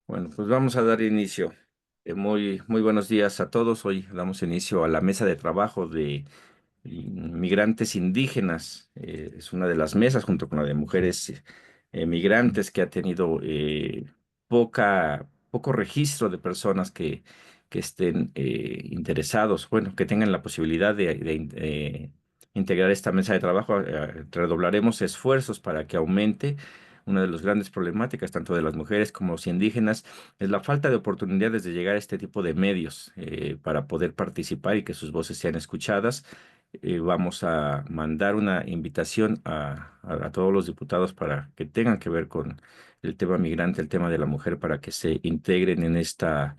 Bueno, pues vamos a dar inicio. Muy buenos días a todos. Hoy damos inicio a la mesa de trabajo de migrantes indígenas. Es una de las mesas junto con la de mujeres migrantes que ha tenido poco registro de personas que estén interesados, bueno, que tengan la posibilidad de integrar esta mesa de trabajo. Redoblaremos esfuerzos para que aumente. Una de las grandes problemáticas, tanto de las mujeres como los indígenas, es la falta de oportunidades de llegar a este tipo de medios para poder participar y que sus voces sean escuchadas. Vamos a mandar una invitación a todos los diputados para que tengan que ver con el tema migrante, el tema de la mujer, para que se integren en esta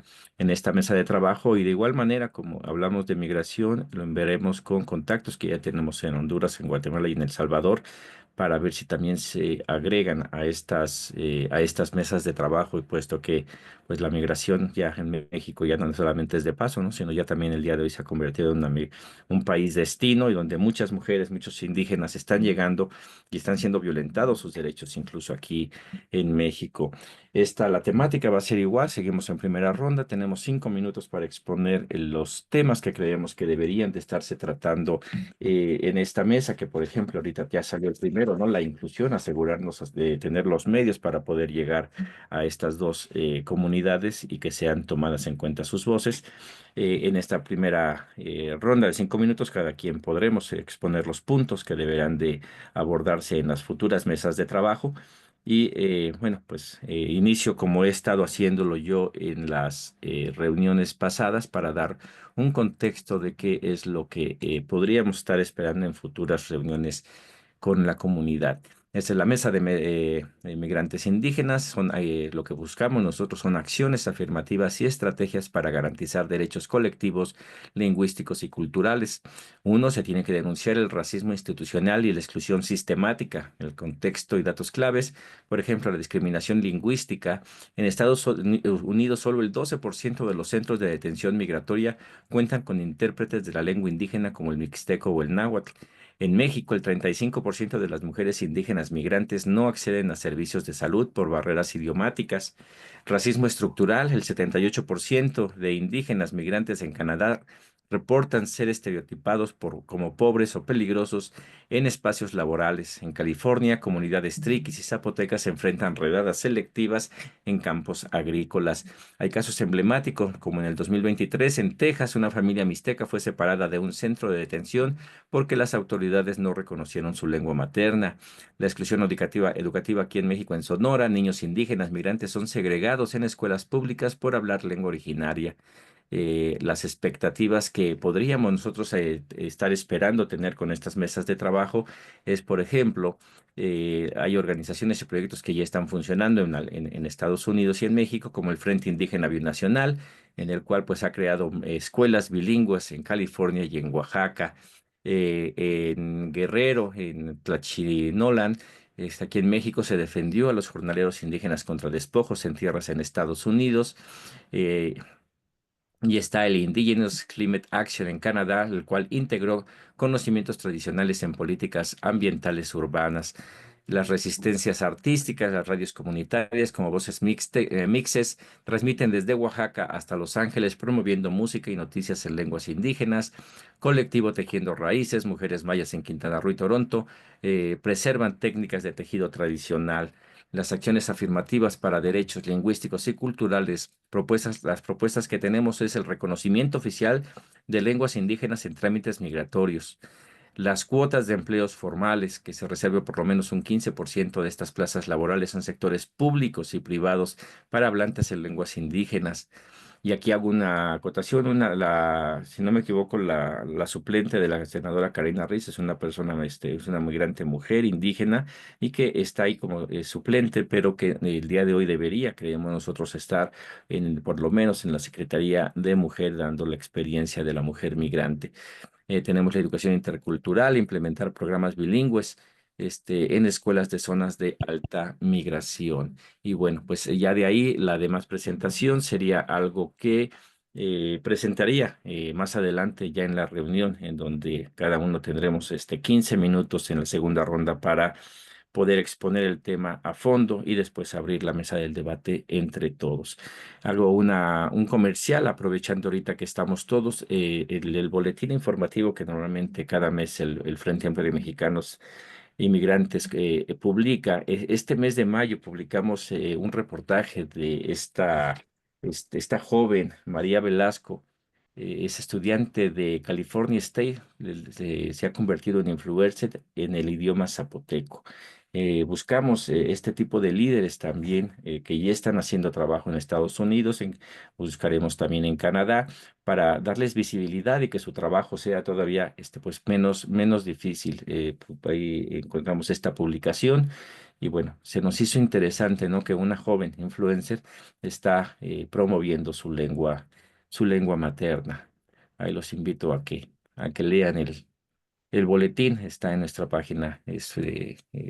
mesa de trabajo. Y de igual manera, como hablamos de migración, lo veremos con contactos que ya tenemos en Honduras, en Guatemala y en El Salvador, para ver si también se agregan a estas mesas de trabajo, y puesto que pues la migración ya en México ya no solamente es de paso, ¿no? Sino ya también el día de hoy se ha convertido en un país destino y donde muchas mujeres, muchos indígenas están llegando y están siendo violentados sus derechos, incluso aquí en México. La temática va a ser igual, seguimos en primera ronda, tenemos 5 minutos para exponer los temas que creemos que deberían de estarse tratando en esta mesa, que por ejemplo ahorita ya salió el primero, ¿no? La inclusión, asegurarnos de tener los medios para poder llegar a estas dos comunidades y que sean tomadas en cuenta sus voces. En esta primera ronda de 5 minutos, cada quien podremos exponer los puntos que deberán de abordarse en las futuras mesas de trabajo. Y bueno, pues inicio como he estado haciéndolo yo en las reuniones pasadas para dar un contexto de qué es lo que podríamos estar esperando en futuras reuniones con la comunidad. Esta es la mesa de migrantes indígenas. Lo que buscamos nosotros son acciones afirmativas y estrategias para garantizar derechos colectivos, lingüísticos y culturales. Uno, se tiene que denunciar el racismo institucional y la exclusión sistemática. El contexto y datos claves, por ejemplo, la discriminación lingüística. En Unidos, solo el 12% de los centros de detención migratoria cuentan con intérpretes de la lengua indígena como el mixteco o el náhuatl. En México, el 35% de las mujeres indígenas migrantes no acceden a servicios de salud por barreras idiomáticas. Racismo estructural, el 78% de indígenas migrantes en Canadá reportan ser estereotipados como pobres o peligrosos en espacios laborales. En California, comunidades triquis y zapotecas se enfrentan redadas selectivas en campos agrícolas. Hay casos emblemáticos, como en el 2023 en Texas, una familia mixteca fue separada de un centro de detención porque las autoridades no reconocieron su lengua materna. La exclusión educativa aquí en México, en Sonora, niños indígenas migrantes son segregados en escuelas públicas por hablar lengua originaria. Las expectativas que podríamos nosotros estar esperando tener con estas mesas de trabajo es, por ejemplo, hay organizaciones y proyectos que ya están funcionando en Estados Unidos y en México, como el Frente Indígena Binacional, en el cual pues ha creado escuelas bilingües en California y en Oaxaca, en Guerrero, en Tlachinolan. Aquí en México se defendió a los jornaleros indígenas contra despojos en tierras en Estados Unidos. eh, y está el Indigenous Climate Action en Canadá, el cual integró conocimientos tradicionales en políticas ambientales urbanas. Las resistencias artísticas, las radios comunitarias como Mixes transmiten desde Oaxaca hasta Los Ángeles, promoviendo música y noticias en lenguas indígenas. Colectivo Tejiendo Raíces, Mujeres Mayas en Quintana Roo y Toronto, preservan técnicas de tejido tradicional. Las acciones afirmativas para derechos lingüísticos y culturales, las propuestas que tenemos es el reconocimiento oficial de lenguas indígenas en trámites migratorios, las cuotas de empleos formales, que se reserve por lo menos un 15% de estas plazas laborales en sectores públicos y privados para hablantes en lenguas indígenas. Y aquí hago una acotación, si no me equivoco, la suplente de la senadora Karina Reyes es una persona, es una migrante mujer indígena y que está ahí como suplente, pero que el día de hoy debería, creemos nosotros, estar por lo menos en la Secretaría de Mujer, dando la experiencia de la mujer migrante. Tenemos la educación intercultural, implementar programas bilingües, en escuelas de zonas de alta migración. Y bueno, pues ya de ahí la demás presentación sería algo que presentaría más adelante ya en la reunión, en donde cada uno tendremos 15 minutos en la segunda ronda para poder exponer el tema a fondo y después abrir la mesa del debate entre todos. Hago un comercial aprovechando ahorita que estamos todos, el boletín informativo que normalmente cada mes el Frente Amplio de Mexicanos Inmigrantes publica. Este mes de mayo publicamos un reportaje de esta joven, María Velasco. Es estudiante de California State, se ha convertido en influencer en el idioma zapoteco. Buscamos este tipo de líderes también que ya están haciendo trabajo en Estados Unidos, buscaremos también en Canadá para darles visibilidad y que su trabajo sea todavía pues menos difícil. Ahí encontramos esta publicación y bueno, se nos hizo interesante, ¿no? Que una joven influencer está promoviendo su lengua materna. Ahí los invito a que lean el boletín, está en nuestra página, es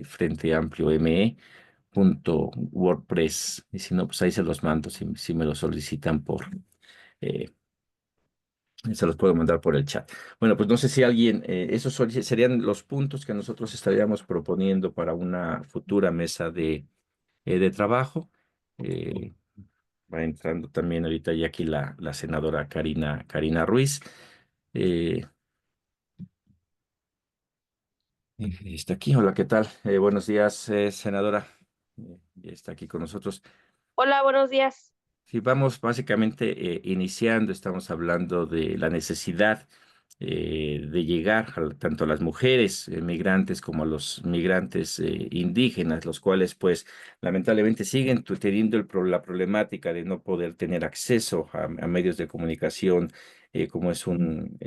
Frente Amplio ME.wordpress. Y si no, pues ahí se los mando si me lo solicitan eh, se los puedo mandar por el chat. Bueno, pues no sé si alguien, serían los puntos que nosotros estaríamos proponiendo para una futura mesa de trabajo. Eh, Va entrando también ahorita ya aquí la senadora Karina Ruiz. Eh, Está aquí. Hola, ¿qué tal? Buenos días, senadora. Ya está aquí con nosotros. Hola, buenos días. Sí, vamos básicamente iniciando, estamos hablando de la necesidad de llegar tanto a las mujeres migrantes como a los migrantes indígenas, los cuales pues lamentablemente siguen teniendo la problemática de no poder tener acceso a medios de comunicación como es un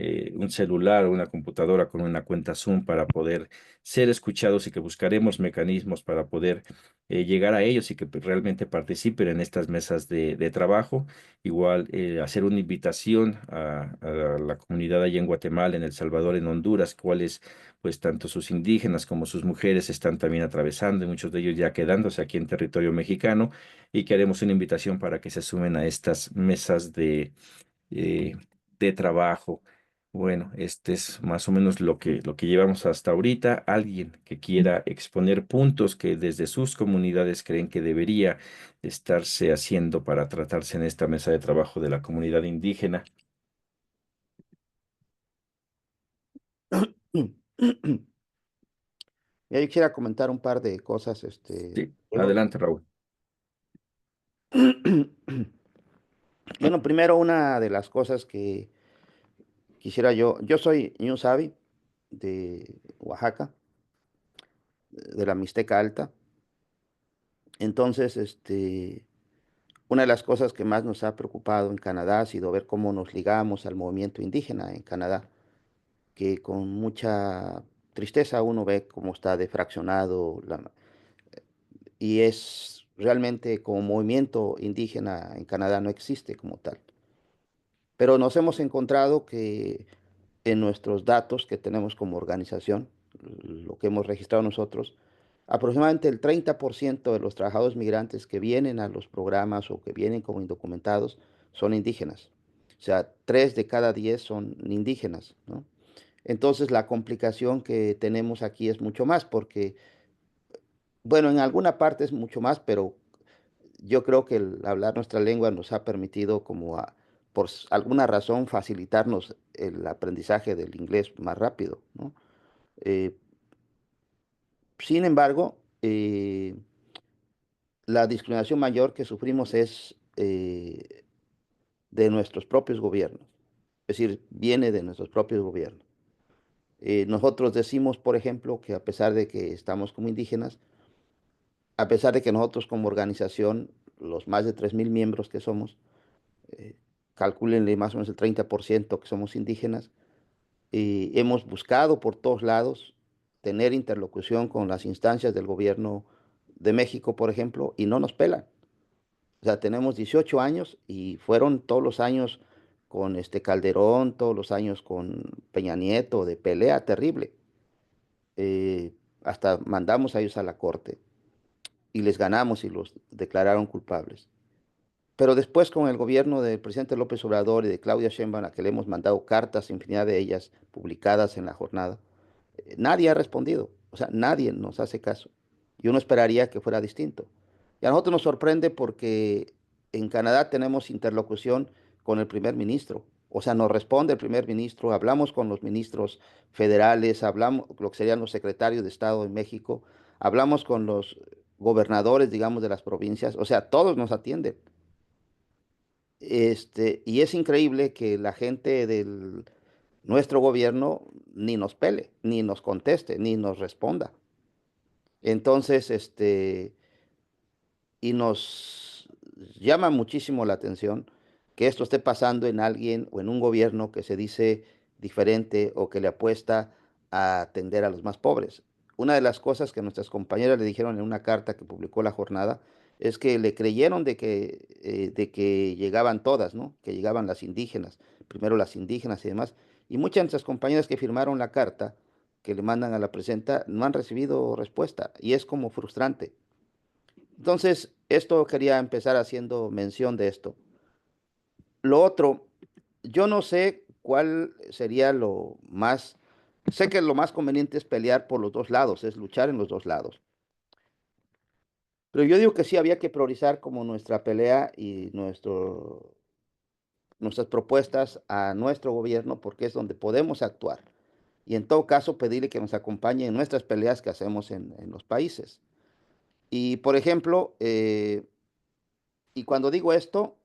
celular o una computadora con una cuenta Zoom para poder ser escuchados y que buscaremos mecanismos para poder llegar a ellos y que pues, realmente participen en estas mesas de trabajo. Igual hacer una invitación a la comunidad allá en Guatemala, en El Salvador, en Honduras, cuáles pues tanto sus indígenas como sus mujeres están también atravesando y muchos de ellos ya quedándose aquí en territorio mexicano y que haremos una invitación para que se sumen a estas mesas eh, de trabajo. Bueno, este es más o menos lo que llevamos hasta ahorita. Alguien que quiera exponer puntos que desde sus comunidades creen que debería estarse haciendo para tratarse en esta mesa de trabajo de la comunidad indígena. Yo quisiera comentar un par de cosas, Sí, Diego. adelante, Raúl. Bueno, primero una de las cosas que quisiera yo soy Ñusabi de Oaxaca, de la Mixteca Alta. Entonces, una de las cosas que más nos ha preocupado en Canadá ha sido ver cómo nos ligamos al movimiento indígena en Canadá, que con mucha tristeza uno ve cómo está defraccionado y es realmente como movimiento indígena en Canadá no existe como tal. Pero nos hemos encontrado que en nuestros datos que tenemos como organización, lo que hemos registrado nosotros, aproximadamente el 30% de los trabajadores migrantes que vienen a los programas o que vienen como indocumentados son indígenas. O sea, 3 de cada 10 son indígenas, ¿no? Entonces la complicación que tenemos aquí es mucho más porque, bueno, en alguna parte es mucho más, pero yo creo que el hablar nuestra lengua nos ha permitido como alguna razón facilitarnos el aprendizaje del inglés más rápido, ¿no? Eh, Sin embargo, la discriminación mayor que sufrimos es de nuestros propios gobiernos, es decir, viene de nuestros propios gobiernos. Nosotros decimos, por ejemplo, que a pesar de que estamos como indígenas, a pesar de que nosotros como organización, los más de 3,000 miembros que somos, eh, calcúlenle más o menos el 30% que somos indígenas, y hemos buscado por todos lados tener interlocución con las instancias del gobierno de México, por ejemplo, y no nos pelan. O sea, tenemos 18 años y fueron todos los años con este Calderón, todos los años con Peña Nieto, de pelea terrible. Hasta mandamos a ellos a la corte y les ganamos y los declararon culpables. Pero después con el gobierno del presidente López Obrador y de Claudia Sheinbaum, a que le hemos mandado cartas, infinidad de ellas publicadas en la jornada, nadie ha respondido, o sea, nadie nos hace caso. y uno esperaría que fuera distinto. Y a nosotros nos sorprende porque en Canadá tenemos interlocución con el primer ministro. O sea, nos responde el primer ministro, hablamos con los ministros federales, hablamos lo que serían los secretarios de Estado en México, hablamos con los gobernadores, digamos, de las provincias, o sea, todos nos atienden. Y es increíble que la gente del nuestro gobierno ni nos pele, ni nos conteste, ni nos responda. Entonces, y nos llama muchísimo la atención que esto esté pasando en alguien o en un gobierno que se dice diferente o que le apuesta a atender a los más pobres. Una de las cosas que nuestras compañeras le dijeron en una carta que publicó La Jornada es que le creyeron de que llegaban todas, ¿no? Que llegaban las indígenas, primero las indígenas y demás. Y muchas de nuestras compañeras que firmaron la carta que le mandan a la presidenta no han recibido respuesta y es como frustrante. Entonces, esto quería empezar haciendo mención de esto. Lo otro, yo no sé cuál sería lo más, sé que lo más conveniente es pelear por los dos lados, es luchar en los dos lados. Pero yo digo que sí había que priorizar como nuestra pelea y nuestras propuestas a nuestro gobierno porque es donde podemos actuar. Y en todo caso pedirle que nos acompañe en nuestras peleas que hacemos en los países. Y por ejemplo, y cuando digo esto,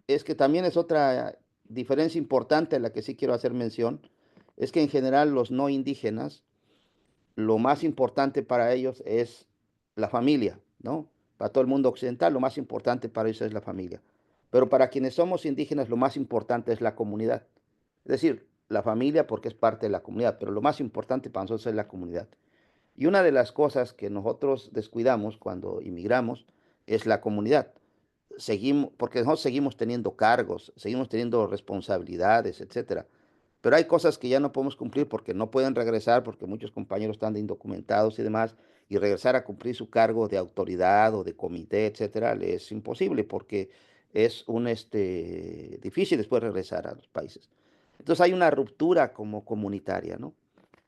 es que también es otra diferencia importante a la que sí quiero hacer mención, es que en general los no indígenas, lo más importante para ellos es la familia, ¿no? Para todo el mundo occidental, lo más importante para ellos es la familia. Pero para quienes somos indígenas, lo más importante es la comunidad. Es decir, la familia porque es parte de la comunidad, pero lo más importante para nosotros es la comunidad. Y una de las cosas que nosotros descuidamos cuando inmigramos es la comunidad. Seguimos, porque nosotros seguimos teniendo cargos, seguimos teniendo responsabilidades, etcétera. Pero hay cosas que ya no podemos cumplir porque no pueden regresar, porque muchos compañeros están de indocumentados y demás, y regresar a cumplir su cargo de autoridad o de comité, etcétera, les es imposible porque es difícil después regresar a los países. Entonces hay una ruptura como comunitaria, ¿no?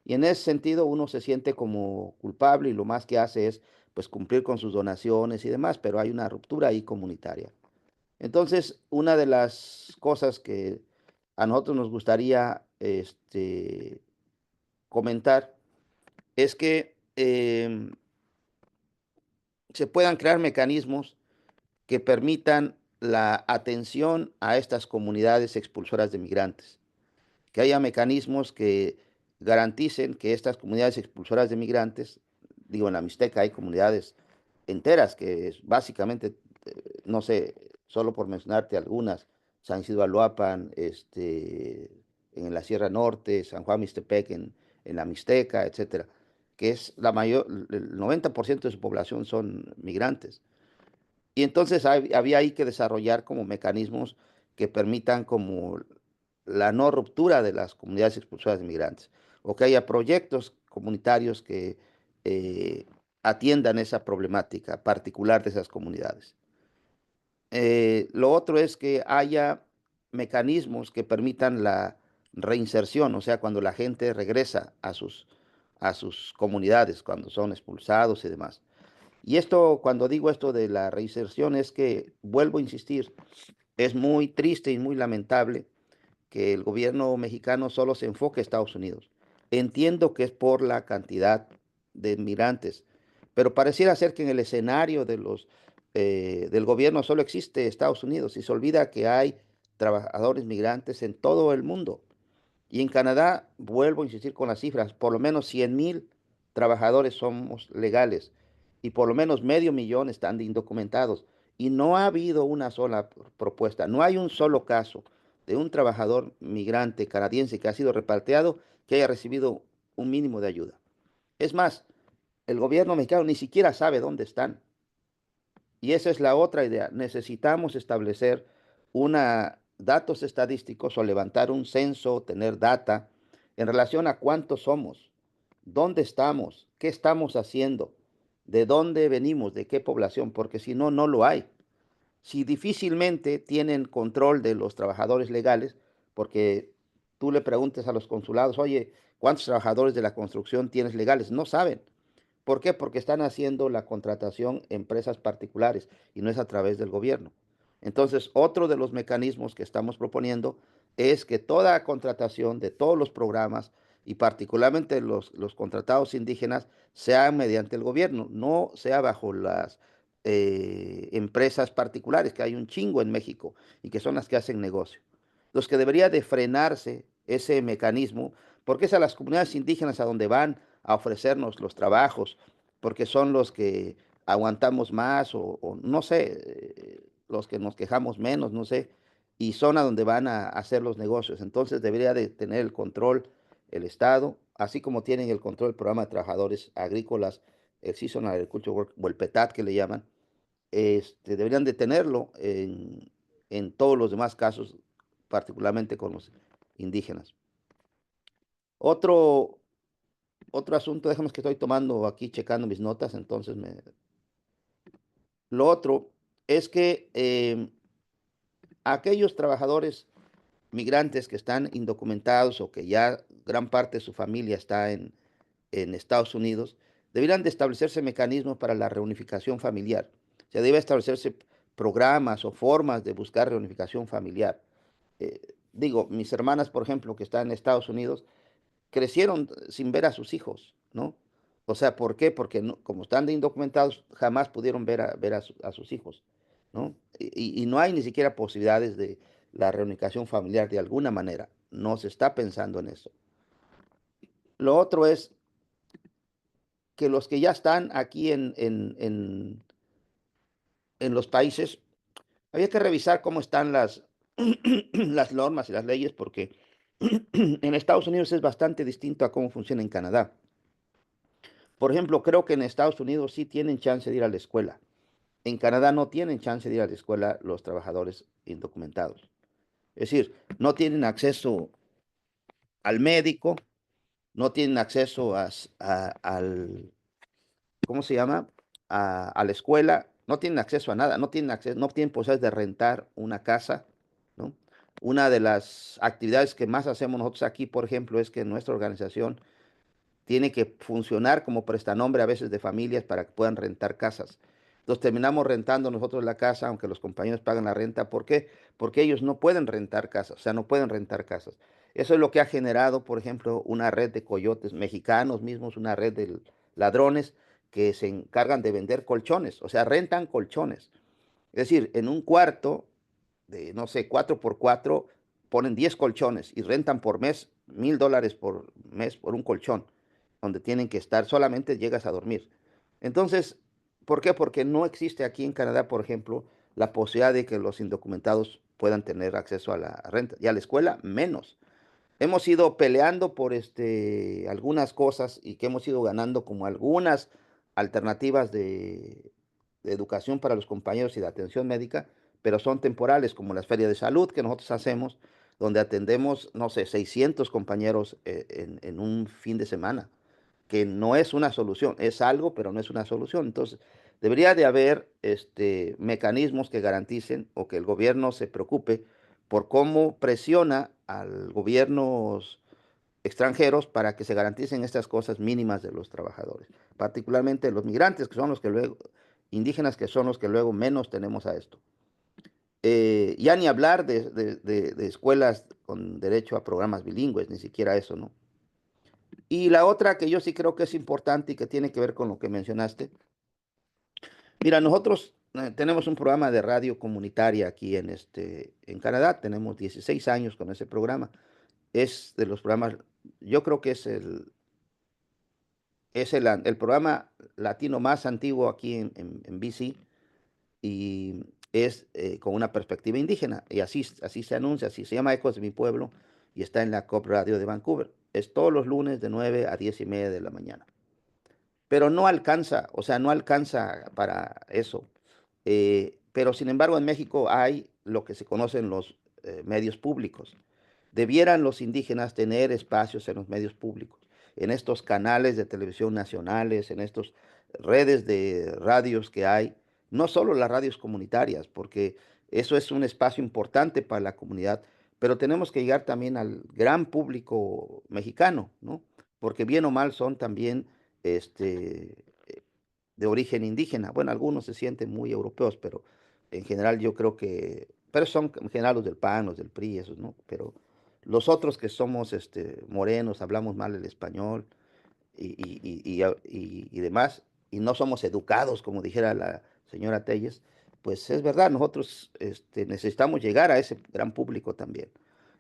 Y en ese sentido uno se siente como culpable y lo más que hace es pues cumplir con sus donaciones y demás, pero hay una ruptura ahí comunitaria. Entonces, una de las cosas que a nosotros nos gustaría comentar es que se puedan crear mecanismos que permitan la atención a estas comunidades expulsoras de migrantes, que haya mecanismos que garanticen que estas comunidades expulsoras de migrantes, digo, en la Mixteca hay comunidades enteras que básicamente, no sé, solo por mencionarte algunas, San Isidro Aloapan, en la Sierra Norte, San Juan Mixtepec en la Mixteca, etcétera, que es la mayor, el 90% de su población son migrantes. Y entonces había ahí que desarrollar como mecanismos que permitan como la no ruptura de las comunidades expulsoras de migrantes, o que haya proyectos comunitarios que eh, atiendan esa problemática particular de esas comunidades. Lo otro es que haya mecanismos que permitan la reinserción, o sea, cuando la gente regresa a sus comunidades, cuando son expulsados y demás. Y esto, cuando digo esto de la reinserción, es que, vuelvo a insistir, es muy triste y muy lamentable que el gobierno mexicano solo se enfoque a Estados Unidos. Entiendo que es por la cantidad de migrantes, pero pareciera ser que en el escenario del gobierno solo existe Estados Unidos y se olvida que hay trabajadores migrantes en todo el mundo. Y en Canadá, vuelvo a insistir con las cifras, por lo menos 100,000 trabajadores somos legales y por lo menos medio millón están de indocumentados. Y no ha habido una sola propuesta, no hay un solo caso de un trabajador migrante canadiense que ha sido repatriado que haya recibido un mínimo de ayuda. Es más, el gobierno mexicano ni siquiera sabe dónde están. Y esa es la otra idea. Necesitamos establecer datos estadísticos o levantar un censo, tener data en relación a cuántos somos, dónde estamos, qué estamos haciendo, de dónde venimos, de qué población, porque si no, no lo hay. Si difícilmente tienen control de los trabajadores legales, porque tú le preguntes a los consulados, oye, ¿cuántos trabajadores de la construcción tienes legales? No saben, ¿Por qué? Porque están haciendo la contratación empresas particulares y no es a través del gobierno. Entonces, otro de los mecanismos que estamos proponiendo es que toda contratación de todos los programas y particularmente los contratados indígenas sea mediante el gobierno, no sea bajo las empresas particulares, que hay un chingo en México y que son las que hacen negocio. Los que debería de frenarse ese mecanismo, porque es a las comunidades indígenas a donde van a ofrecernos los trabajos, porque son los que aguantamos más o no sé, los que nos quejamos menos, no sé, y son a donde van a hacer los negocios. Entonces debería de tener el control el Estado, así como tienen el control del programa de trabajadores agrícolas, el Seasonal Agriculture Work, o el PETAT que le llaman, deberían de tenerlo en todos los demás casos, particularmente con los indígenas. Otro, otro asunto, déjame que estoy tomando aquí, checando mis notas, entonces lo otro es que aquellos trabajadores migrantes que están indocumentados o que ya gran parte de su familia está en Estados Unidos, deberían de establecerse mecanismos para la reunificación familiar. O sea, debe establecerse programas o formas de buscar reunificación familiar. Digo, mis hermanas, por ejemplo, que están en Estados Unidos, crecieron sin ver a sus hijos, ¿no? O sea, ¿por qué? Porque como están de indocumentados, jamás pudieron ver a sus hijos, ¿no? Y no hay ni siquiera posibilidades de la reunificación familiar de alguna manera. No se está pensando en eso. Lo otro es que los que ya están aquí en los países, había que revisar cómo están las normas y las leyes, porque en Estados Unidos es bastante distinto a cómo funciona en Canadá. Por ejemplo, creo que en Estados Unidos sí tienen chance de ir a la escuela. En Canadá no tienen chance de ir a la escuela los trabajadores indocumentados. Es decir, no tienen acceso al médico, no tienen acceso al, ¿cómo se llama? A la escuela, no tienen acceso a nada, no tienen posibilidades de rentar una casa, ¿no? Una de las actividades que más hacemos nosotros aquí, por ejemplo, es que nuestra organización tiene que funcionar como prestanombre a veces de familias para que puedan rentar casas. Entonces terminamos rentando nosotros la casa, aunque los compañeros pagan la renta. ¿Por qué? Porque ellos no pueden rentar casas, o sea, no pueden rentar casas. Eso es lo que ha generado, por ejemplo, una red de coyotes mexicanos mismos, una red de ladrones que se encargan de vender colchones, o sea, rentan colchones. Es decir, en un cuarto de, no sé, 4 por 4 ponen 10 colchones y rentan por mes $1,000 por mes por un colchón, donde tienen que estar, solamente llegas a dormir. Entonces, ¿por qué? Porque no existe aquí en Canadá, por ejemplo, la posibilidad de que los indocumentados puedan tener acceso a la renta y a la escuela menos. Hemos ido peleando por algunas cosas y que hemos ido ganando como algunas alternativas de educación para los compañeros y de atención médica, pero son temporales, como las ferias de salud que nosotros hacemos, donde atendemos, no sé, 600 compañeros en un fin de semana, que no es una solución, es algo, pero no es una solución. Entonces, debería de haber mecanismos que garanticen o que el gobierno se preocupe por cómo presiona a los gobiernos extranjeros para que se garanticen estas cosas mínimas de los trabajadores, particularmente los migrantes, que son los que luego, indígenas, que son los que luego menos tenemos a esto. Ya ni hablar de escuelas con derecho a programas bilingües, ni siquiera eso, ¿no? Y la otra que yo sí creo que es importante y que tiene que ver con lo que mencionaste. Mira, nosotros tenemos un programa de radio comunitaria aquí en Canadá. Tenemos 16 años con ese programa. Es de los programas, yo creo que es el programa latino más antiguo aquí en BC y es con una perspectiva indígena. Y así se anuncia, así se llama Ecos de mi Pueblo y está en la COP Radio de Vancouver. Es todos los lunes de 9 a 10 y media de la mañana. Pero no alcanza, o sea, no alcanza para eso. Pero sin embargo, en México hay lo que se conocen los medios públicos. Debieran los indígenas tener espacios en los medios públicos, en estos canales de televisión nacionales, en estas redes de radios que hay, no solo las radios comunitarias, porque eso es un espacio importante para la comunidad, pero tenemos que llegar también al gran público mexicano, ¿no? Porque bien o mal son también de origen indígena. Bueno, algunos se sienten muy europeos, pero en general yo creo que, pero son en general los del PAN, los del PRI, esos, ¿no? Pero los otros que somos morenos, hablamos mal el español y demás, y no somos educados, como dijera la señora Telles, pues es verdad, nosotros necesitamos llegar a ese gran público también.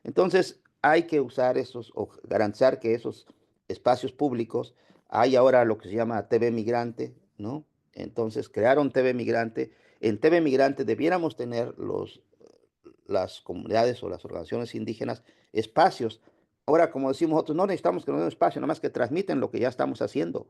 Entonces, hay que usar esos, o garantizar que esos espacios públicos, hay ahora lo que se llama TV Migrante, ¿no? Entonces, crearon TV Migrante. En TV Migrante debiéramos tener las comunidades o las organizaciones indígenas espacios. Ahora, como decimos nosotros, no necesitamos que nos den espacio, nada más que transmiten lo que ya estamos haciendo,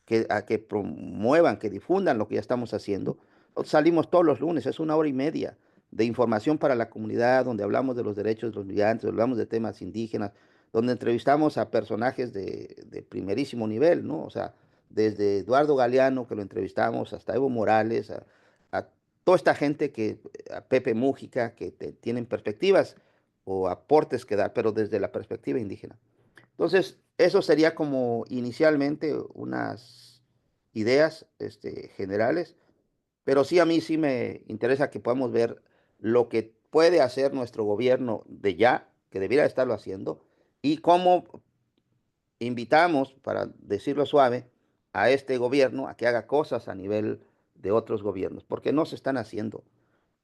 que promuevan, que difundan lo que ya estamos haciendo. Nosotros salimos todos los lunes, es 1 hora y media de información para la comunidad, donde hablamos de los derechos de los migrantes, donde hablamos de temas indígenas, donde entrevistamos a personajes de primerísimo nivel, ¿no? O sea, desde Eduardo Galeano, que lo entrevistamos, hasta Evo Morales, a toda esta gente a Pepe Mújica, que tienen perspectivas o aportes que dar, pero desde la perspectiva indígena. Entonces, eso sería como inicialmente unas ideas generales, pero sí a mí sí me interesa que podamos ver lo que puede hacer nuestro gobierno de ya, que debiera estarlo haciendo, y cómo invitamos, para decirlo suave, a este gobierno a que haga cosas a nivel de otros gobiernos, porque no se están haciendo.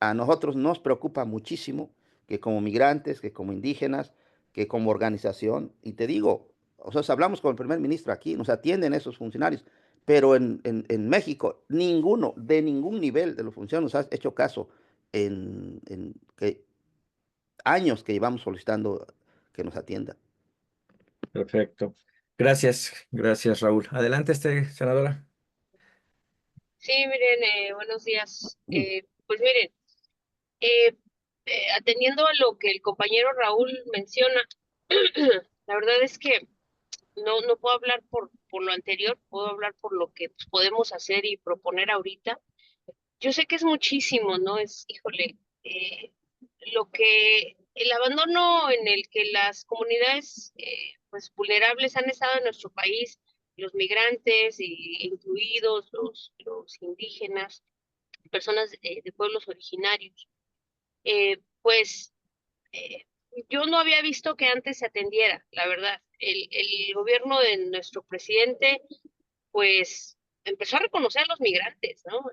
A nosotros nos preocupa muchísimo que como migrantes, que como indígenas, que como organización, y te digo, o sea, hablamos con el primer ministro aquí, nos atienden esos funcionarios, pero en México ninguno, de ningún nivel de los funcionarios nos ha hecho caso en que años que llevamos solicitando que nos atienda. Perfecto. Gracias, gracias, Raúl. Adelante, senadora. Sí, miren, buenos días. Pues miren, eh, atendiendo a lo que el compañero Raúl menciona, la verdad es que no puedo hablar por lo anterior, puedo hablar por lo que pues, podemos hacer y proponer ahorita. Yo sé que es muchísimo, ¿no? Híjole, el abandono en el que las comunidades pues vulnerables han estado en nuestro país, los migrantes, incluidos los indígenas, personas de pueblos originarios, pues eh, yo no había visto que antes se atendiera, la verdad. El gobierno de nuestro presidente pues empezó a reconocer a los migrantes, ¿no?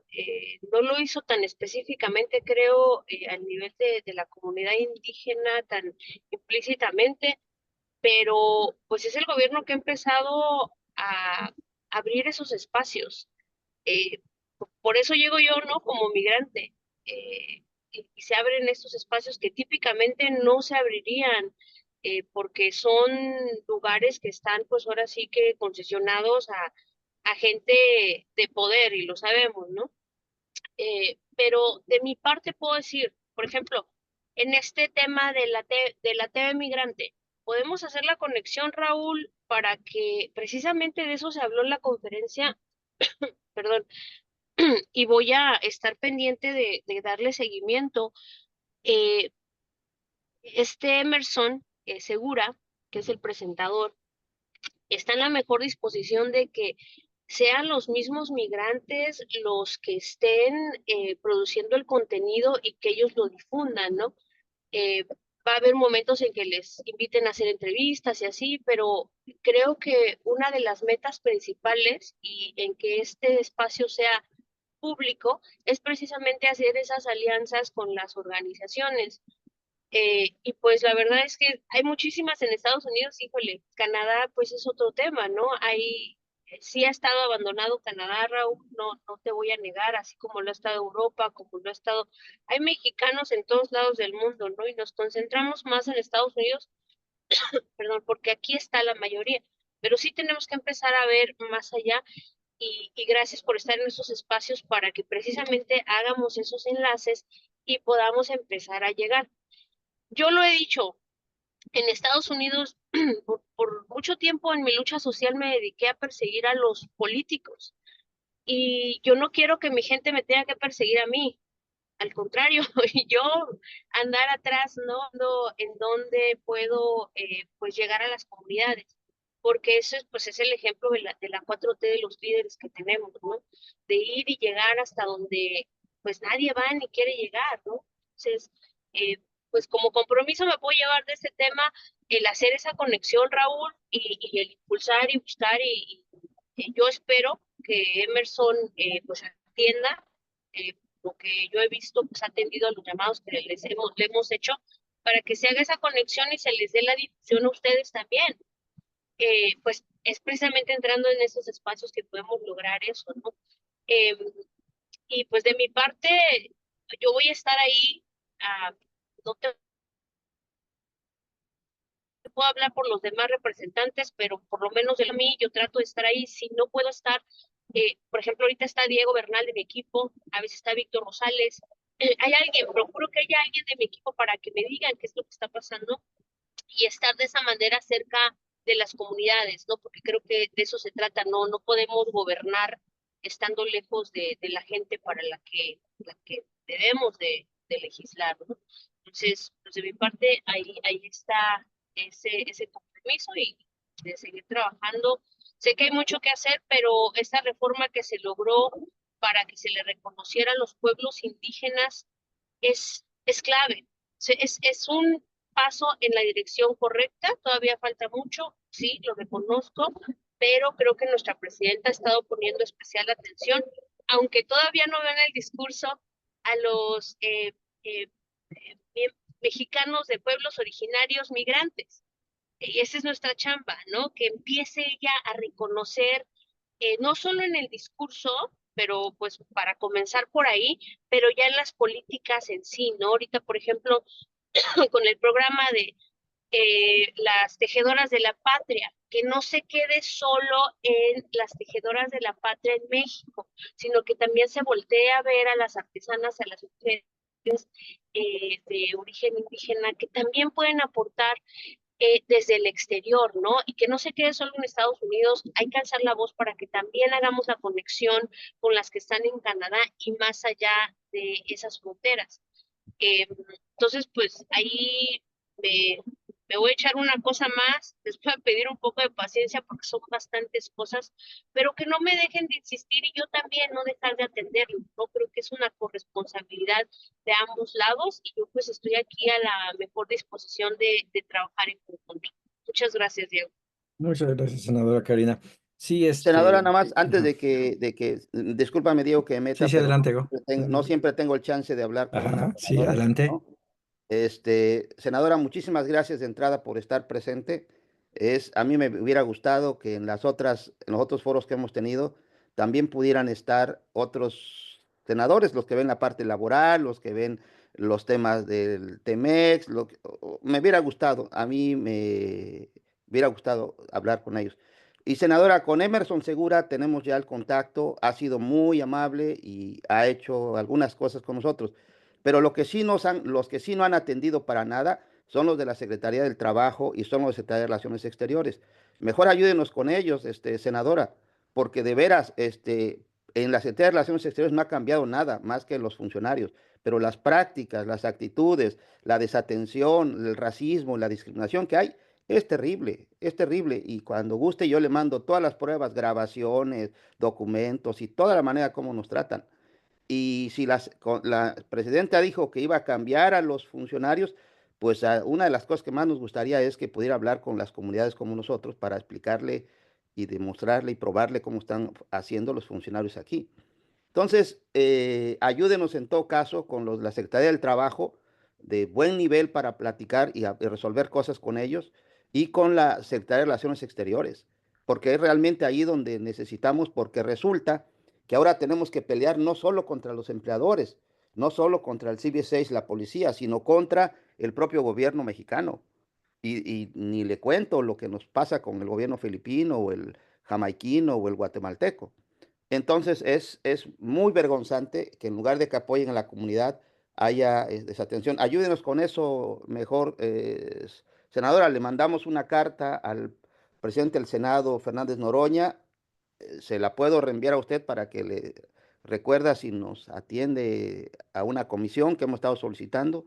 No lo hizo tan específicamente, creo, al nivel de la comunidad indígena, tan implícitamente, pero pues es el gobierno que ha empezado a abrir esos espacios. Eh, por eso llego yo, ¿no? Como migrante. Y se abren estos espacios que típicamente no se abrirían, porque son lugares que están, pues ahora sí que concesionados a gente de poder, y lo sabemos, ¿no? Pero de mi parte puedo decir, por ejemplo, en este tema de la TV migrante, podemos hacer la conexión, Raúl, para que precisamente de eso se habló en la conferencia, perdón, y voy a estar pendiente de darle seguimiento. Eh, este Emerson Segura, que es el presentador, está en la mejor disposición de que sean los mismos migrantes los que estén produciendo el contenido y que ellos lo difundan, ¿no? Eh, Va a haber momentos en que les inviten a hacer entrevistas y así, pero creo que una de las metas principales y en que este espacio sea público es precisamente hacer esas alianzas con las organizaciones. Y pues la verdad es que hay muchísimas en Estados Unidos, híjole, Canadá pues es otro tema, ¿no? Sí ha estado abandonado Canadá, Raúl, no te voy a negar, así como lo ha estado Europa, como lo ha estado, hay mexicanos en todos lados del mundo, ¿no? Y nos concentramos más en Estados Unidos, perdón, porque aquí está la mayoría, pero sí tenemos que empezar a ver más allá y gracias por estar en esos espacios para que precisamente hagamos esos enlaces y podamos empezar a llegar. Yo lo he dicho, en Estados Unidos, por mucho tiempo en mi lucha social me dediqué a perseguir a los políticos y yo no quiero que mi gente me tenga que perseguir a mí. Al contrario, yo andar atrás, ¿no? En donde puedo pues llegar a las comunidades. porque eso es, pues, es el ejemplo de la 4T de los líderes que tenemos, ¿no? De ir y llegar hasta donde, pues, nadie va ni quiere llegar, ¿no? Entonces, eh, pues, como compromiso me puedo llevar de este tema el hacer esa conexión, Raúl, y el impulsar y buscar, y yo espero que Emerson, pues, atienda lo que yo he visto, pues, ha atendido a los llamados que le hemos hecho, para que se haga esa conexión y se les dé la difusión a ustedes también. Pues es precisamente entrando en esos espacios que podemos lograr eso, ¿no? Eh, y pues de mi parte, yo voy a estar ahí, no te puedo hablar por los demás representantes, pero por lo menos de mí, yo trato de estar ahí. Si no puedo estar, por ejemplo, ahorita está Diego Bernal de mi equipo, a veces está Víctor Rosales, hay alguien, procuro que haya alguien de mi equipo para que me digan qué es lo que está pasando y estar de esa manera cerca de las comunidades, ¿no? Porque creo que de eso se trata, ¿no? No podemos gobernar estando lejos de la gente para la que debemos de legislar, ¿no? Entonces, pues de mi parte, ahí está ese compromiso y de seguir trabajando. Sé que hay mucho que hacer, pero esta reforma que se logró para que se le reconocieran los pueblos indígenas es clave. Es un paso en la dirección correcta, todavía falta mucho, sí, lo reconozco, pero creo que nuestra presidenta ha estado poniendo especial atención, aunque todavía no ven el discurso a los mexicanos de pueblos originarios migrantes. Y esa es nuestra chamba, ¿no? Que empiece ella a reconocer, no solo en el discurso, pero pues para comenzar por ahí, pero ya en las políticas en sí, ¿no? Ahorita, por ejemplo, con el programa de las tejedoras de la patria, que no se quede solo en las tejedoras de la patria en México, sino que también se voltee a ver a las artesanas, a las mujeres de origen indígena, que también pueden aportar desde el exterior, ¿no? Y que no se quede solo en Estados Unidos, hay que alzar la voz para que también hagamos la conexión con las que están en Canadá y más allá de esas fronteras. Entonces, pues ahí me, me voy a echar una cosa más, les voy a pedir un poco de paciencia porque son bastantes cosas, pero que no me dejen de insistir y yo también no dejar de atenderlo, ¿no? Creo que es una corresponsabilidad de ambos lados y yo pues estoy aquí a la mejor disposición de trabajar en conjunto. Muchas gracias, Diego. Muchas gracias, senadora Karina. Sí, Senadora, nada más, antes ajá. discúlpame, Diego, que Sí, meta, sí, pero adelante, Go. no siempre tengo el chance de hablar con los Ajá, sí, senadores, adelante. ¿no? Senadora, muchísimas gracias de entrada por estar presente. A mí me hubiera gustado que en los otros foros que hemos tenido también pudieran estar otros senadores, los que ven la parte laboral, los que ven los temas del Temex, me hubiera gustado, a mí me hubiera gustado hablar con ellos. Y senadora, con Emerson Segura tenemos ya el contacto, ha sido muy amable y ha hecho algunas cosas con nosotros. Pero los que sí no han atendido para nada son los de la Secretaría del Trabajo y son los de Secretaría de Relaciones Exteriores. Mejor ayúdenos con ellos, senadora, porque de veras, en la Secretaría de Relaciones Exteriores no ha cambiado nada más que los funcionarios, pero las prácticas, las actitudes, la desatención, el racismo, la discriminación que hay, es terrible. Y cuando guste yo le mando todas las pruebas, grabaciones, documentos y toda la manera como nos tratan. Y si la presidenta dijo que iba a cambiar a los funcionarios, pues una de las cosas que más nos gustaría es que pudiera hablar con las comunidades como nosotros para explicarle y demostrarle y probarle cómo están haciendo los funcionarios aquí. Entonces, ayúdenos en todo caso con la Secretaría del Trabajo de buen nivel para platicar y resolver cosas con ellos y con la Secretaría de Relaciones Exteriores, porque es realmente ahí donde necesitamos, porque resulta que ahora tenemos que pelear no solo contra los empleadores, no solo contra el CB6, la policía, sino contra el propio gobierno mexicano. Y ni le cuento lo que nos pasa con el gobierno filipino o el jamaiquino o el guatemalteco. Entonces es muy vergonzante que en lugar de que apoyen a la comunidad haya desatención. Ayúdenos con eso mejor, senadora. Le mandamos una carta al presidente del Senado, Fernández Noroña. Se la puedo reenviar a usted para que le recuerda si nos atiende a una comisión que hemos estado solicitando.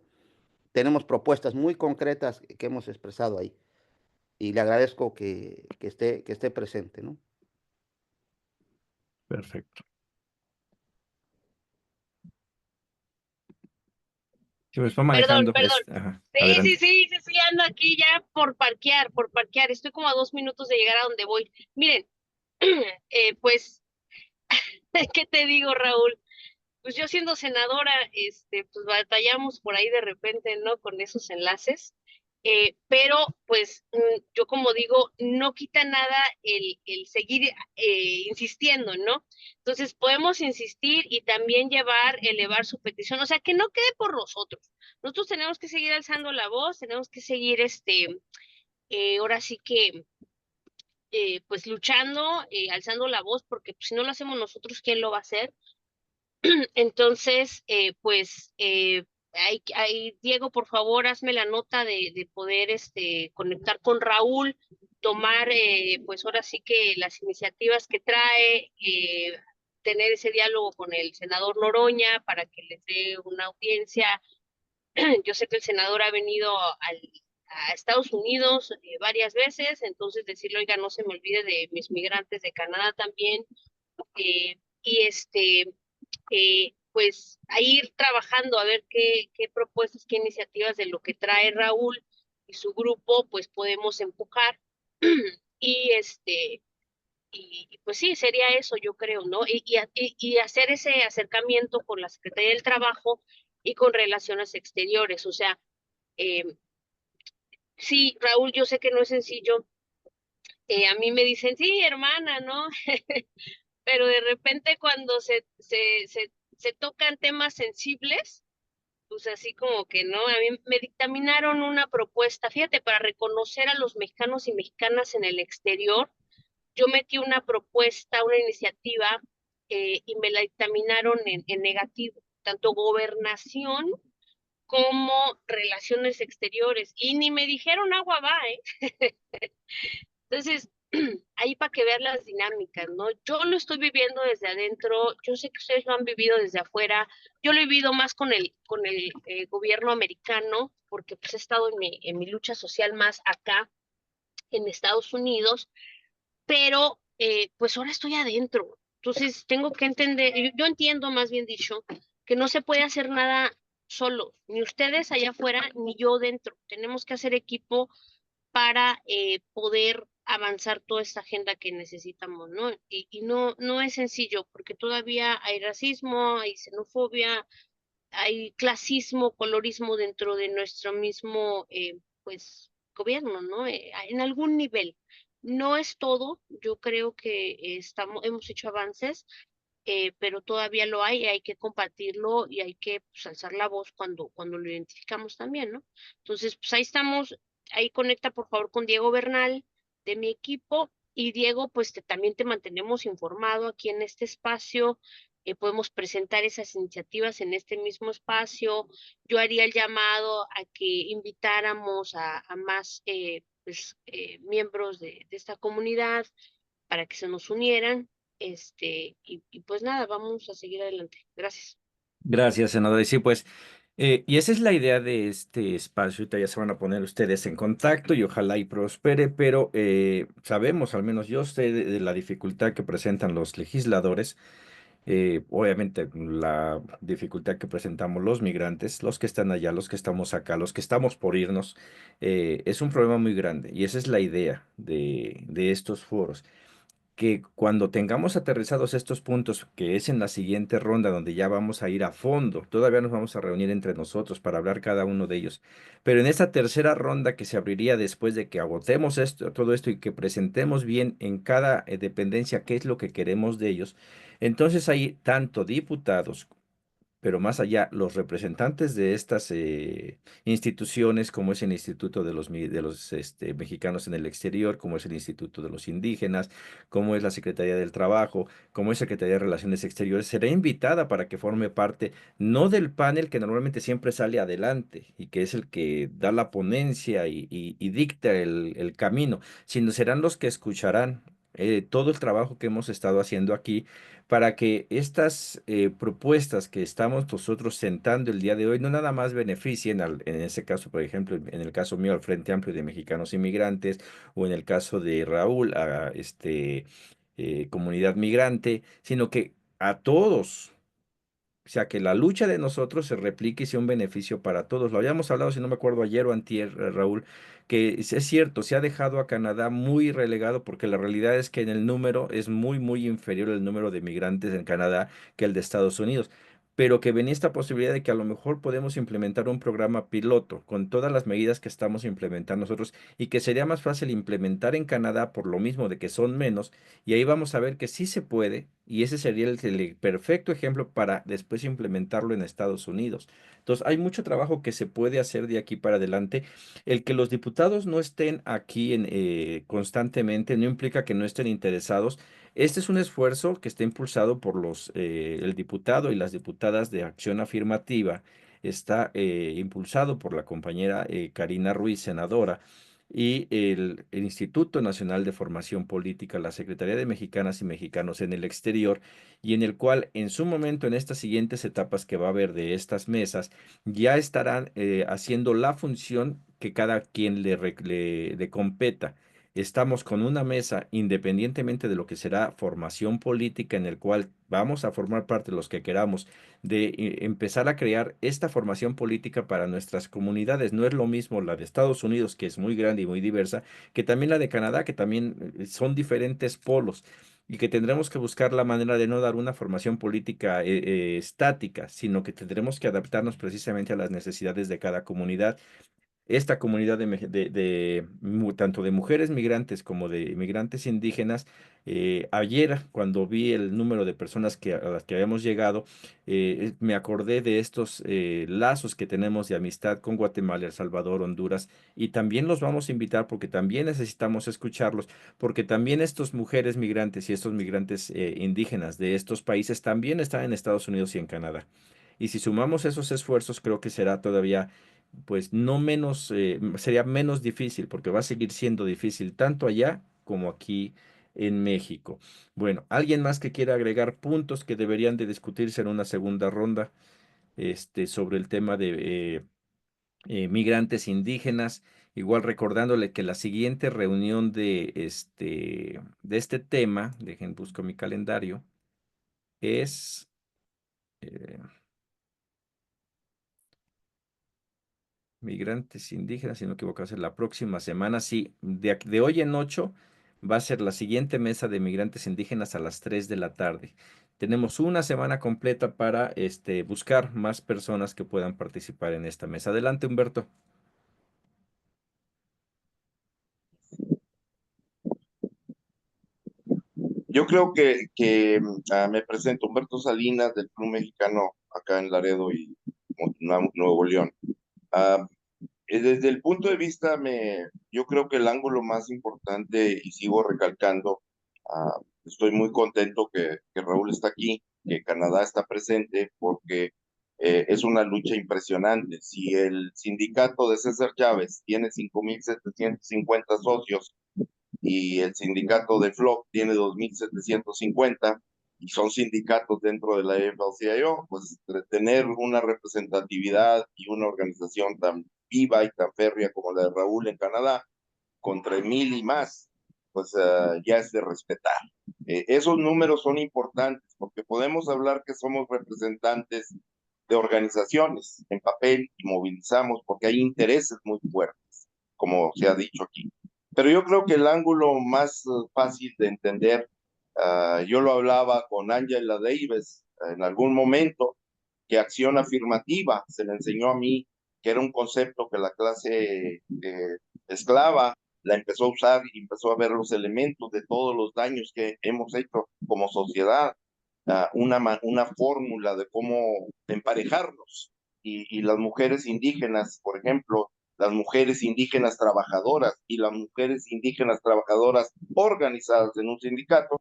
Tenemos propuestas muy concretas que hemos expresado ahí. y le agradezco que esté presente, ¿no? Perfecto. Sí, pues va Perdón, manejando. perdón. Ajá, Sí, sí, adelante. sí, sí, sí, ando aquí ya por parquear. Estoy como a 2 minutos de llegar a donde voy. Miren, pues, ¿qué te digo, Raúl? Pues yo siendo senadora, pues batallamos por ahí de repente, ¿no? Con esos enlaces. Pero, pues, yo como digo, no quita nada el seguir insistiendo, ¿no? Entonces, podemos insistir y también elevar su petición, o sea, que no quede por nosotros. Nosotros tenemos que seguir alzando la voz, tenemos que seguir, ahora sí que, pues, luchando, alzando la voz, porque pues, si no lo hacemos nosotros, ¿quién lo va a hacer? Entonces, pues, Diego, por favor, hazme la nota de poder conectar con Raúl, tomar, pues ahora sí que las iniciativas que trae, tener ese diálogo con el senador Noroña para que les dé una audiencia. Yo sé que el senador ha venido a Estados Unidos varias veces, entonces decirle, oiga, no se me olvide de mis migrantes de Canadá también. Y pues a ir trabajando a ver qué propuestas, qué iniciativas de lo que trae Raúl y su grupo, pues podemos empujar. Y pues sí, sería eso, yo creo, ¿no? Y hacer ese acercamiento con la Secretaría del Trabajo y con Relaciones Exteriores. O sea, eh, sí, Raúl, yo sé que no es sencillo. A mí me dicen, sí, hermana, ¿no? Pero de repente cuando se tocan temas sensibles, pues así como que no, a mí me dictaminaron una propuesta, fíjate, para reconocer a los mexicanos y mexicanas en el exterior, yo metí una propuesta, una iniciativa, y me la dictaminaron en negativo, tanto gobernación como relaciones exteriores, y ni me dijeron agua va, ¿eh? Entonces, ahí para que vean las dinámicas, ¿no? Yo lo estoy viviendo desde adentro, yo sé que ustedes lo han vivido desde afuera, yo lo he vivido más con el gobierno americano, porque pues he estado en mi lucha social más acá en Estados Unidos, pero pues ahora estoy adentro. Entonces tengo que entender, yo entiendo más bien dicho, que no se puede hacer nada solos, ni ustedes allá afuera, ni yo dentro. Tenemos que hacer equipo para poder avanzar toda esta agenda que necesitamos, ¿no? Y no es sencillo, porque todavía hay racismo, hay xenofobia, hay clasismo, colorismo dentro de nuestro mismo, pues, gobierno, ¿no? En algún nivel. No es todo, yo creo que hemos hecho avances, pero todavía lo hay que compartirlo y hay que pues, alzar la voz cuando lo identificamos también, ¿no? Entonces, pues ahí estamos, ahí conecta por favor con Diego Bernal de mi equipo y Diego, pues también te mantenemos informado aquí en este espacio, podemos presentar esas iniciativas en este mismo espacio, yo haría el llamado a que invitáramos a más miembros de esta comunidad para que se nos unieran y pues nada, vamos a seguir adelante. Gracias. Gracias, senador. Y sí, pues, y esa es la idea de este espacio. Ahorita ya se van a poner ustedes en contacto y ojalá y prospere, pero sabemos, al menos yo sé de la dificultad que presentan los legisladores, obviamente la dificultad que presentamos los migrantes, los que están allá, los que estamos acá, los que estamos por irnos, es un problema muy grande y esa es la idea de estos foros que cuando tengamos aterrizados estos puntos, que es en la siguiente ronda donde ya vamos a ir a fondo, todavía nos vamos a reunir entre nosotros para hablar cada uno de ellos, pero en esta tercera ronda que se abriría después de que agotemos esto, todo esto y que presentemos bien en cada dependencia qué es lo que queremos de ellos, entonces hay tanto diputados pero más allá, los representantes de estas instituciones, como es el Instituto de los Mexicanos en el Exterior, como es el Instituto de los Indígenas, como es la Secretaría del Trabajo, como es Secretaría de Relaciones Exteriores, será invitada para que forme parte, no del panel que normalmente siempre sale adelante y que es el que da la ponencia y dicta el camino, sino serán los que escucharán. todo el trabajo que hemos estado haciendo aquí para que estas propuestas que estamos nosotros sentando el día de hoy no nada más beneficien, en ese caso, por ejemplo, en el caso mío, al Frente Amplio de Mexicanos Inmigrantes, o en el caso de Raúl, a comunidad migrante, sino que a todos. O sea, que la lucha de nosotros se replique y sea un beneficio para todos. Lo habíamos hablado, si no me acuerdo, ayer o antier, Raúl, que es cierto, se ha dejado a Canadá muy relegado porque la realidad es que en el número es muy, muy inferior el número de migrantes en Canadá que el de Estados Unidos. Pero que venía esta posibilidad de que a lo mejor podemos implementar un programa piloto con todas las medidas que estamos implementando nosotros y que sería más fácil implementar en Canadá por lo mismo de que son menos y ahí vamos a ver que sí se puede, y ese sería el perfecto ejemplo para después implementarlo en Estados Unidos. Entonces, hay mucho trabajo que se puede hacer de aquí para adelante. El que los diputados no estén aquí constantemente no implica que no estén interesados. Este es un esfuerzo que está impulsado por el diputado y las diputadas de Acción Afirmativa. Está impulsado por la compañera Karina Ruiz, senadora y el Instituto Nacional de Formación Política, la Secretaría de Mexicanas y Mexicanos en el Exterior, y en el cual en su momento, en estas siguientes etapas que va a haber de estas mesas, ya estarán haciendo la función que cada quien le competa. Estamos con una mesa, independientemente de lo que será formación política, en el cual vamos a formar parte los que queramos de empezar a crear esta formación política para nuestras comunidades. No es lo mismo la de Estados Unidos, que es muy grande y muy diversa, que también la de Canadá, que también son diferentes polos y que tendremos que buscar la manera de no dar una formación política estática, sino que tendremos que adaptarnos precisamente a las necesidades de cada comunidad. Esta comunidad tanto de mujeres migrantes como de migrantes indígenas, ayer cuando vi el número de personas a las que habíamos llegado, me acordé de estos lazos que tenemos de amistad con Guatemala, El Salvador, Honduras, y también los vamos a invitar porque también necesitamos escucharlos, porque también estas mujeres migrantes y estos migrantes indígenas de estos países también están en Estados Unidos y en Canadá. Y si sumamos esos esfuerzos, creo que será todavía pues no menos, sería menos difícil, porque va a seguir siendo difícil tanto allá como aquí en México. Bueno, ¿alguien más que quiera agregar puntos que deberían de discutirse en una segunda ronda, sobre el tema de migrantes indígenas? Igual recordándole que la siguiente reunión de este tema, dejen busco mi calendario, es... eh, migrantes indígenas, si no me equivoco, va a ser la próxima semana. Sí, de hoy en 8 va a ser la siguiente mesa de migrantes indígenas a las 3 de la tarde. Tenemos una semana completa para buscar más personas que puedan participar en esta mesa. Adelante, Humberto. Yo creo que me presento Humberto Salinas del Club Mexicano acá en Laredo y Nuevo León. Ah, Desde el punto de vista, yo creo que el ángulo más importante, y sigo recalcando, estoy muy contento que Raúl está aquí, que Canadá está presente, porque es una lucha impresionante. Si el sindicato de César Chávez tiene 5.750 socios, y el sindicato de FLOC tiene 2.750 y son sindicatos dentro de la AFL-CIO, pues tener una representatividad y una organización tan viva y tan férrea como la de Raúl en Canadá, con 3.000 y más, pues ya es de respetar. Esos números son importantes porque podemos hablar que somos representantes de organizaciones en papel y movilizamos porque hay intereses muy fuertes, como se ha dicho aquí. Pero yo creo que el ángulo más fácil de entender, yo lo hablaba con Angela Davis en algún momento, que acción afirmativa se le enseñó a mí, que era un concepto que la clase esclava la empezó a usar y empezó a ver los elementos de todos los daños que hemos hecho como sociedad, una fórmula de cómo emparejarnos. Y las mujeres indígenas, por ejemplo, las mujeres indígenas trabajadoras y las mujeres indígenas trabajadoras organizadas en un sindicato,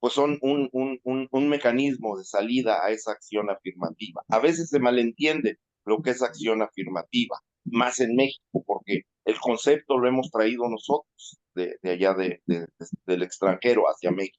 pues son un mecanismo de salida a esa acción afirmativa. A veces se malentiende lo que es acción afirmativa, más en México, porque el concepto lo hemos traído nosotros. de allá del extranjero hacia México.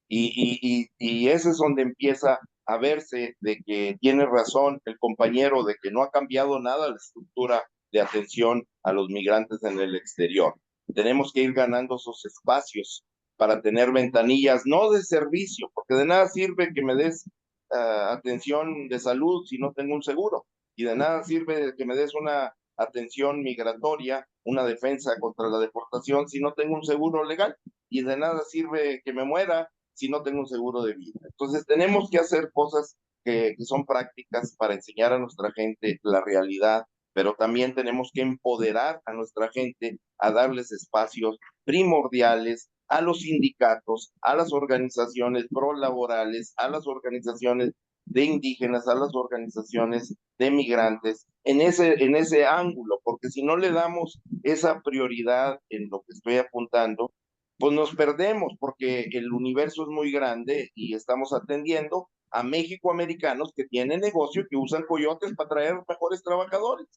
Y ese es donde empieza a verse de que tiene razón el compañero de que no ha cambiado nada la estructura de atención a los migrantes en el exterior. Tenemos que ir ganando esos espacios para tener ventanillas, no de servicio, porque de nada sirve que me des atención de salud si no tengo un seguro, y de nada sirve que me des una atención migratoria, una defensa contra la deportación si no tengo un seguro legal, y de nada sirve que me muera si no tengo un seguro de vida. Entonces tenemos que hacer cosas que son prácticas para enseñar a nuestra gente la realidad, pero también tenemos que empoderar a nuestra gente a darles espacios primordiales a los sindicatos, a las organizaciones prolaborales, a las organizaciones de indígenas, a las organizaciones de migrantes, en ese ángulo, porque si no le damos esa prioridad en lo que estoy apuntando, pues nos perdemos, porque el universo es muy grande y estamos atendiendo a México-americanos que tienen negocio, que usan coyotes para traer mejores trabajadores,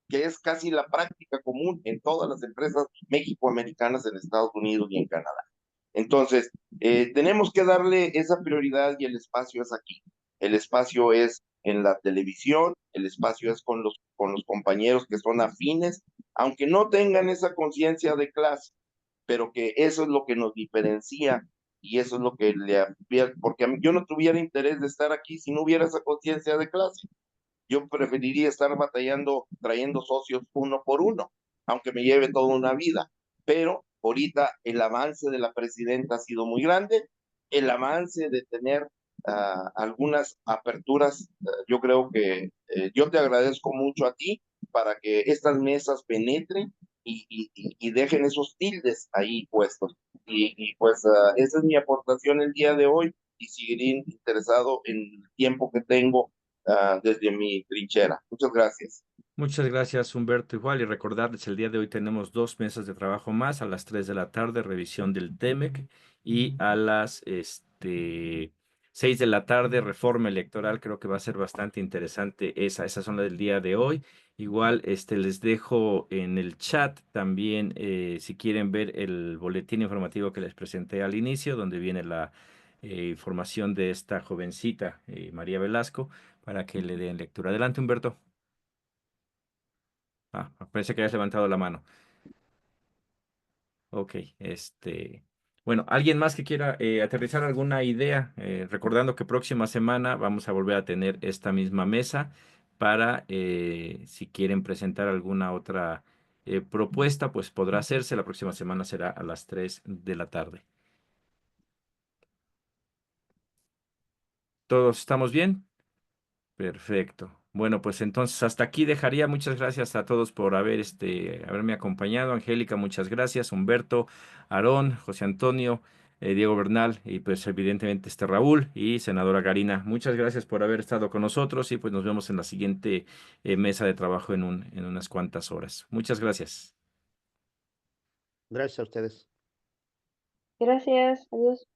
que es casi la práctica común en todas las empresas México-americanas en Estados Unidos y en Canadá. Entonces, tenemos que darle esa prioridad y el espacio es aquí. El espacio es en la televisión, el espacio es con los compañeros que son afines, aunque no tengan esa conciencia de clase, pero que eso es lo que nos diferencia y eso es lo que porque yo no tuviera interés de estar aquí si no hubiera esa conciencia de clase. Yo preferiría estar batallando, trayendo socios uno por uno, aunque me lleve toda una vida. Pero ahorita el avance de la presidenta ha sido muy grande, el avance de tener algunas aperturas, yo creo que yo te agradezco mucho a ti para que estas mesas penetren y dejen esos tildes ahí puestos. Pues esa es mi aportación el día de hoy y seguiré interesado en el tiempo que tengo desde mi trinchera. Muchas gracias. Muchas gracias, Humberto. Igual, y recordarles, el día de hoy tenemos 2 mesas de trabajo más, a las 3 de la tarde, revisión del TEMEC, y a las 6 de la tarde, reforma electoral. Creo que va a ser bastante interesante esa zona del día de hoy. Igual, les dejo en el chat también, si quieren ver el boletín informativo que les presenté al inicio, donde viene la información de esta jovencita, María Velasco, para que le den lectura. Adelante, Humberto. Parece que hayas levantado la mano. Ok, bueno, ¿alguien más que quiera aterrizar alguna idea? Recordando que próxima semana vamos a volver a tener esta misma mesa para, si quieren presentar alguna otra propuesta, pues podrá hacerse. La próxima semana será a las 3 de la tarde. ¿Todos estamos bien? Perfecto. Bueno, pues entonces hasta aquí dejaría. Muchas gracias a todos por haberme acompañado. Angélica, muchas gracias. Humberto, Aarón, José Antonio, Diego Bernal y pues evidentemente Raúl y senadora Karina. Muchas gracias por haber estado con nosotros y pues nos vemos en la siguiente mesa de trabajo en unas cuantas horas. Muchas gracias. Gracias a ustedes. Gracias, adiós.